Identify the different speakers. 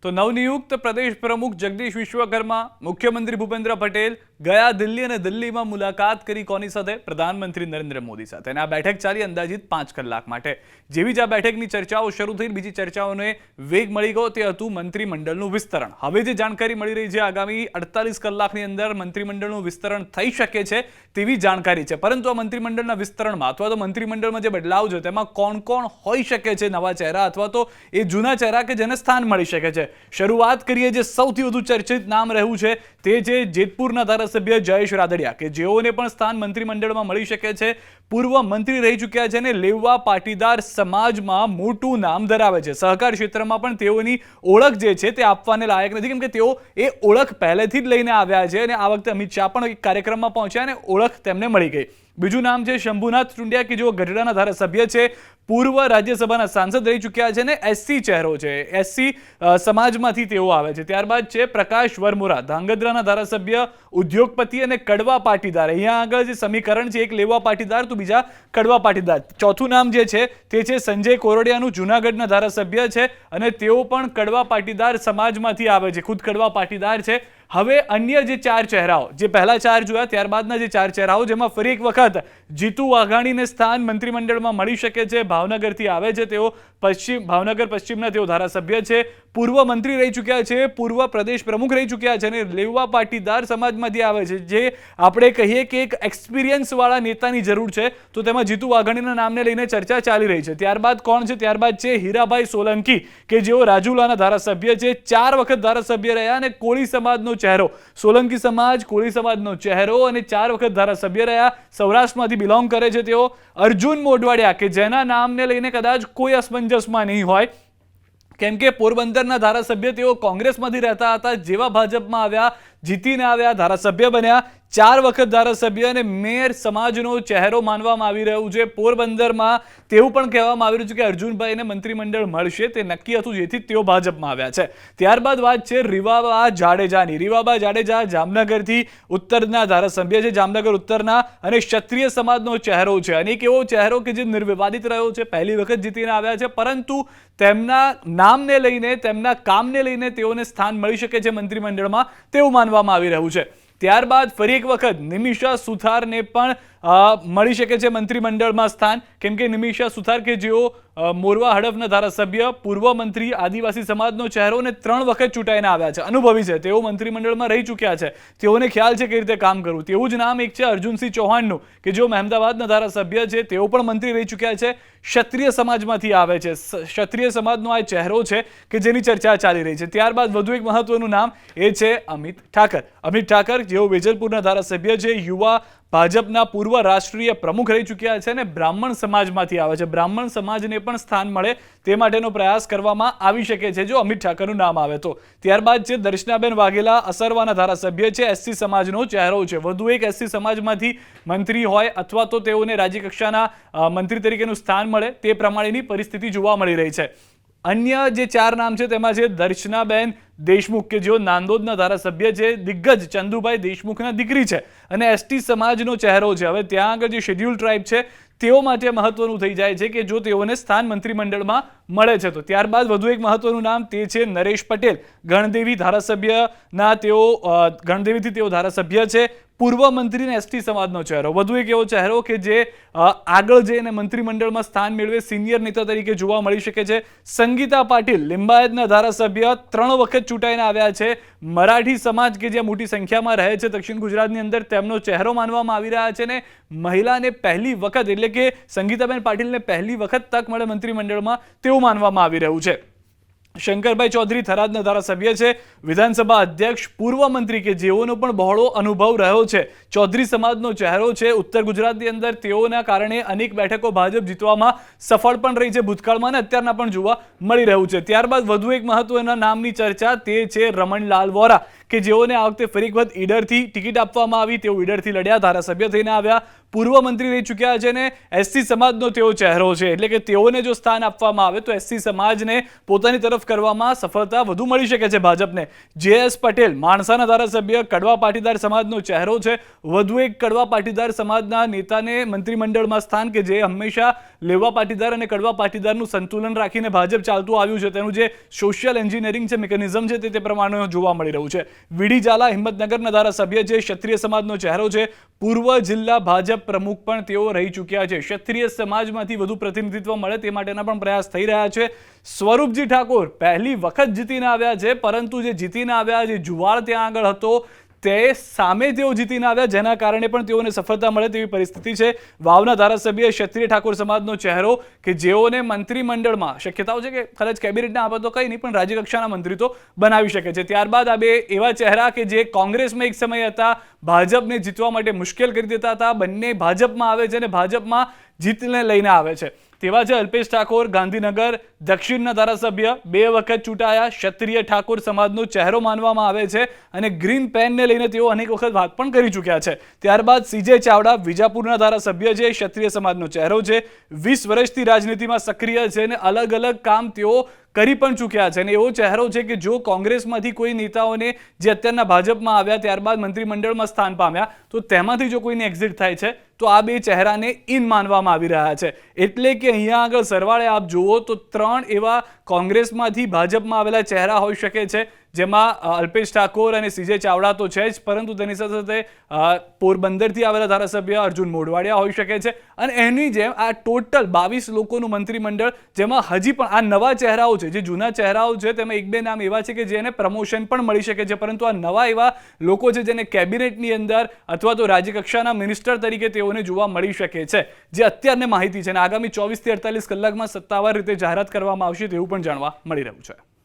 Speaker 1: તો નવનિયુક્ત પ્રદેશ પ્રમુખ જગદીશ વિશ્વકર્મા, મુખ્યમંત્રી ભૂપેન્દ્ર પટેલ ગયા દિલ્હી અને દિલ્હીમાં મુલાકાત કરી કોની સાથે? પ્રધાનમંત્રી નરેન્દ્ર મોદી સાથે. અને આ બેઠક ચાલી અંદાજિત 5 કલાક માટે. જેવી જ આ બેઠકની ચર્ચાઓ શરૂ થઈ, બીજી ચર્ચાઓને વેગ મળી ગયો, તે હતું મંત્રીમંડળનું વિસ્તરણ. હવે જે જાણકારી મળી રહી છે, આગામી 48 કલાકની અંદર મંત્રીમંડળનું વિસ્તરણ થઈ શકે છે તેવી જાણકારી છે. પરંતુ આ મંત્રીમંડળના વિસ્તરણમાં અથવા તો મંત્રીમંડળમાં જે બદલાવ છે તેમાં કોણ કોણ હોઈ શકે છે નવા ચહેરા અથવા તો એ જૂના ચહેરા કે જેને સ્થાન મળી શકે છે. શરૂઆત કરીએ, જે સૌથી વધુ ચર્ચિત નામ રહ્યું છે તે છે જેતપુરના ધારાસભ્ય જયેશ રાદડિયા, કે જેઓને પણ સ્થાન મંત્રીમંડળમાં મળી શકે છે. પૂર્વ મંત્રી રહી ચૂક્યા છે અને લેવા પાટીદાર સમાજમાં મોટું નામ ધરાવે છે. સહકાર ક્ષેત્રમાં પણ તેઓની ઓળખ જે છે તે આપવાને લાયક નથી, કેમ કે તેઓ એ ઓળખ પહેલેથી જ લઈને આવ્યા છે અને આ વખતે અમિત શાહ પણ એક કાર્યક્રમમાં પહોંચ્યા અને ઓળખ તેમને મળી ગઈ. બીજું નામ છે શંભુનાથ ટુંડિયા, કે જેઓ ગઢડાના ધારાસભ્ય છે, પૂર્વ રાજ્યસભાના સાંસદ રહી ચૂક્યા છે અને એસસી ચહેરો છે, એસસી સમાજમાંથી તેઓ આવે છે. ત્યારબાદ છે પ્રકાશ વરમોરા, ધાંગધ્રાના ધારાસભ્ય, ઉદ્યોગપતિ અને કડવા પાટીદાર. અહીંયા આગળ જે સમીકરણ છે, એક લેવા પાટીદાર તો બીજા કડવા પાટીદાર. ચોથું નામ જે છે તે છે સંજય કોરડિયાનું, જૂનાગઢના ધારાસભ્ય છે અને તેઓ પણ કડવા પાટીદાર સમાજમાંથી આવે છે, ખુદ કડવા પાટીદાર છે. હવે અન્ય જે 4 ચહેરાઓ, જે પહેલા 4 જોયા, ત્યારબાદના જે 4 ચહેરાઓ, જેમાં ફરી એક વખત જીતુ વાઘાણીને સ્થાન મંત્રીમંડળમાં મળી શકે છે. ભાવનગરથી આવે છે તેઓ, ભાવનગર પશ્ચિમના તેઓ ધારાસભ્ય છે, પૂર્વ મંત્રી રહી ચૂક્યા છે, પૂર્વ પ્રદેશ પ્રમુખ રહી ચૂક્યા છે અને લેવા પાટીદાર સમાજમાંથી આવે છે. જે આપણે કહીએ કે એક એક્સપિરિયન્સવાળા નેતાની જરૂર છે, તો તેમાં જીતુ વાઘાણીના નામને લઈને ચર્ચા ચાલી રહી છે. ત્યારબાદ કોણ છે? ત્યારબાદ છે હીરાભાઈ સોલંકી, કે જેઓ રાજુલાના ધારાસભ્ય છે, 4 વખત ધારાસભ્ય રહ્યા અને કોળી સમાજનો ચહેરો, સોલંકી સમાજ, કોળી સમાજનો ચહેરો અને 4 વખત ધારાસભ્ય રહ્યા. સૌરાષ્ટ્રમાંથી બિલોંગ કરે છે તેઓ. અર્જુન મોઢવાડિયા, કે જેના નામને લઈને કદાચ કોઈ અસમંજસમાં નહીં હોય, કેમ કે પોરબંદરના ધારાસભ્ય તેઓ કોંગ્રેસમાંથી રહેતા હતા, જેવા ભાજપમાં આવ્યા, જીતીને આવ્યા, ધારાસભ્ય બન્યા, 4 વખત ધારાસભ્ય અને મેયર સમાજનો ચહેરો માનવામાં આવી રહ્યું છે. પોરબંદરમાં તેવું પણ કહેવામાં આવી રહ્યું છે કે અર્જુનભાઈને મંત્રીમંડળ મળશે, તે નક્કી હતું, જેથી તેઓ ભાજપમાં આવ્યા છે. ત્યારબાદ વાત છે રીવાબા જાડેજાની. રીવાબા જાડેજા જામનગરથી ઉત્તરના ધારાસભ્ય છે, જામનગર ઉત્તરના, અને ક્ષત્રિય સમાજનો ચહેરો છે. અને એક એવો ચહેરો કે જે નિર્વિવાદિત રહ્યો છે, પહેલી વખત જીતીને આવ્યા છે, પરંતુ તેમના નામને લઈને, તેમના કામને લઈને તેઓને સ્થાન મળી શકે છે મંત્રીમંડળમાં, તેવું માનવામાં આવી રહ્યું છે. ત્યારબાદ ફરી એક વખત નિમિષા સુથારને પણ મળી શકે છે મંત્રીમંડળમાં સ્થાન, કેમ કે નિમિષા સુથાર, કે જેઓ મોરવા હડફના ધારાસભ્ય, પૂર્વ મંત્રી, આદિવાસી સમાજનો ચહેરો અને 3 વખત ચૂંટાઈને આવ્યા છે, અનુભવી છે, તેઓ મંત્રીમંડળમાં રહી ચૂક્યા છે, તેઓને ખ્યાલ છે કઈ રીતે કામ કરવું. તેવું જ નામ એક છે અર્જુનસિંહ ચૌહાણનું, કે જેઓ મહેમદાવાદના ધારાસભ્ય છે, તેઓ પણ મંત્રી રહી ચૂક્યા છે, ક્ષત્રિય સમાજમાંથી આવે છે. ક્ષત્રિય સમાજનો આ ચહેરો છે કે જેની ચર્ચા ચાલી રહી છે. ત્યારબાદ વધુ એક મહત્વનું નામ, એ છે અમિત ઠાકર. અમિત ઠાકર, જેઓ વેજલપુરના ધારાસભ્ય છે, યુવા ભાજપના પૂર્વ રાષ્ટ્રીય પ્રમુખ રહી ચૂક્યા છે અને બ્રાહ્મણ સમાજમાંથી આવે છે. બ્રાહ્મણ સમાજને પણ સ્થાન મળે તે માટેનો પ્રયાસ કરવામાં આવી શકે છે જો અમિત ઠાકરનું નામ આવે તો. ત્યારબાદ છે દર્શનાબેન વાઘેલા, અસરવાના ધારાસભ્ય છે, એસસી સમાજનો ચહેરો છે. વધુ એક એસસી સમાજમાંથી મંત્રી હોય અથવા તો તેઓને રાજ્યકક્ષાના મંત્રી તરીકેનું સ્થાન મળે, તે પ્રમાણેની પરિસ્થિતિ જોવા મળી રહી છે. અન્ય જે 4 નામ છે તેમાં છે દર્શનાબેન દેશમુખ, કે જેઓ નાંદોદના ધારાસભ્ય છે, દિગ્ગજ ચંદુભાઈ દેશમુખના દીકરી છે અને એસટી સમાજનો ચહેરો છે. હવે ત્યાં આગળ જે શેડ્યુલ ટ્રાઇબ છે તેઓ માટે મહત્વનું થઈ જાય છે કે જો તેઓને સ્થાન મંત્રીમંડળમાં મળે છે તો. ત્યારબાદ વધુ એક મહત્વનું નામ, તે છે નરેશ પટેલ, ગણદેવી ધારાસભ્યના. તેઓ ગણદેવીથી તેઓ ધારાસભ્ય છે, પૂર્વ મંત્રી અને એસટી સમાજનો ચહેરો. વધુ એક એવો ચહેરો કે જે આગળ જઈને મંત્રીમંડળમાં સ્થાન મેળવે, સિનિયર નેતા તરીકે જોવા મળી શકે છે. સંગીતા પાટીલ, લિંબાયતના ધારાસભ્ય, 3 વખત ચૂંટાઈને આવ્યા છે. મરાઠી સમાજ, કે જે મોટી સંખ્યામાં રહે છે દક્ષિણ ગુજરાતની અંદર, તેમનો ચહેરો માનવામાં આવી રહ્યા છે. ને મહિલાને પહેલી વખત, એટલે કે સંગીતાબેન પાટીલને પહેલી વખત તક મળે મંત્રીમંડળમાં, તેવું માનવામાં આવી રહ્યું છે. શંકરભાઈ ચૌધરી થરાદના ધારાસભ્ય છે, વિધાનસભા અધ્યક્ષ, પૂર્વ મંત્રી, કે જેઓનો પણ બહોળો અનુભવ રહ્યો છે, ચૌધરી સમાજનો ચહેરો છે. ઉત્તર ગુજરાતની અંદર તેઓના કારણે અનેક બેઠકો ભાજપ જીતવામાં સફળ પણ રહી છે ભૂતકાળમાં અને અત્યારના પણ જોવા મળી રહ્યું છે. ત્યારબાદ વધુ એક મહત્વના નામની ચર્ચા, તે છે રમણલાલ વોરા, કે જેઓને આ વખતે ફરી એક વખત ઈડરથી ટિકિટ આપવામાં આવી. તેઓ ઈડરથી લડ્યા, ધારાસભ્ય થઈને આવ્યા, પૂર્વ મંત્રી રહી ચૂક્યા છે અને એસસી સમાજનો તેઓ ચહેરો છે. એટલે કે તેઓને જો સ્થાન આપવામાં આવે તો એસસી સમાજને પોતાની તરફ કરવામાં સફળતા વધુ મળી શકે છે ભાજપને. JS પટેલ માણસાના ધારાસભ્ય, કડવા પાટીદાર સમાજનો ચહેરો છે. વધુ એક કડવા પાટીદાર સમાજના નેતાને મંત્રીમંડળમાં સ્થાન, કે જે હંમેશા લેવા પાટીદાર અને કડવા પાટીદારનું સંતુલન રાખીને ભાજપ ચાલતું આવ્યું છે. તેનું જે સોશિયલ એન્જિનિયરિંગ છે, મિકેનિઝમ છે, તે પ્રમાણે જોવા મળી રહ્યું છે. વીડી ઝાલા હિંમતનગરના ધારાસભ્ય છે, ક્ષત્રિય સમાજનો ચહેરો છે. પૂર્વ જિલ્લા ભાજપ પ્રમુખ પણ તેઓ રહી ચૂક્યા છે. ક્ષત્રિય સમાજમાંથી વધુ પ્રતિનિધિત્વ મળે તે માટેના પણ પ્રયાસ થઈ રહ્યા છે. સ્વરૂપજી ઠાકોર પહેલી વખત જીતીને આવ્યા છે, પરંતુ જે જીતીને આવ્યા, જે જુવાળ ત્યાં આગળ હતો તે સામે તેઓ જીતીને આવ્યા, જેના કારણે પણ તેઓને સફળતા મળે તેવી પરિસ્થિતિ છે. વાવના ધારાસભ્ય ક્ષત્રિય ઠાકોર સમાજનો ચહેરો, કે જેઓને મંત્રીમંડળમાં શક્યતાઓ છે કે કદાચ કેબિનેટના આપે તો કંઈ નહીં, પણ રાજ્યકક્ષાના મંત્રી તો બનાવી શકે છે. ત્યારબાદ આ બે એવા ચહેરા કે જે કોંગ્રેસમાં એક સમય હતા, ભાજપને જીતવા માટે મુશ્કેલ કરી દેતા હતા, બંને ભાજપમાં આવે છે અને ભાજપમાં જીતને લઈને આવે છે. તેવા છે અલ્પેશ ઠાકોર, ગાંધીનગર દક્ષિણના ધારાસભ્ય, 2 વખત ચૂંટાયા, ક્ષત્રિય ઠાકોર સમાજનો ચહેરો માનવામાં આવે છે અને ગ્રીન પેનને લઈને તેઓ અનેક વખત વાત પણ કરી ચૂક્યા છે. ત્યારબાદ CJ ચાવડા વિજાપુરના ધારાસભ્ય છે, ક્ષત્રિય સમાજનો ચહેરો છે, 20 વર્ષથી રાજનીતિમાં સક્રિય છે અને અલગ અલગ કામ તેઓ કરી પણ ચૂક્યા છે. અને એવો ચહેરો છે કે જો કોંગ્રેસમાંથી કોઈ નેતાઓને જે અત્યારના ભાજપમાં આવ્યા, ત્યારબાદ મંત્રીમંડળમાં સ્થાન પામ્યા, તો તેમાંથી જો કોઈને એક્ઝિટ થાય છે તો આ બે ચહેરાને ઇન માનવામાં આવી રહ્યા છે. એટલે કે અહીંયા આગળ સરવાળે આપ જુઓ તો 3 એવા કોંગ્રેસમાંથી ભાજપમાં આવેલા ચહેરા હોઈ શકે છે, જેમાં અલ્પેશ ઠાકોર અને CJ ચાવડા તો છે જ, પરંતુ તેની સાથે સાથે પોરબંદરથી આવેલા ધારાસભ્ય અર્જુન મોઢવાડિયા હોઈ શકે છે. અને એની જેમ આ ટોટલ 22 લોકોનું મંત્રીમંડળ, જેમાં હજી પણ આ નવા ચહેરાઓ છે, જે જૂના ચહેરાઓ છે તેમાં 1-2 નામ એવા છે કે જેને પ્રમોશન પણ મળી શકે છે, પરંતુ આ નવા એવા લોકો છે જેને કેબિનેટની અંદર અથવા તો રાજ્યકક્ષાના મિનિસ્ટર તરીકે તેઓને જોવા મળી શકે છે, જે અત્યારની માહિતી છે. અને આગામી 24 થી 48 કલાકમાં સત્તાવાર રીતે જાહેરાત કરવામાં આવશે તેવું પણ જાણવા મળી રહ્યું છે.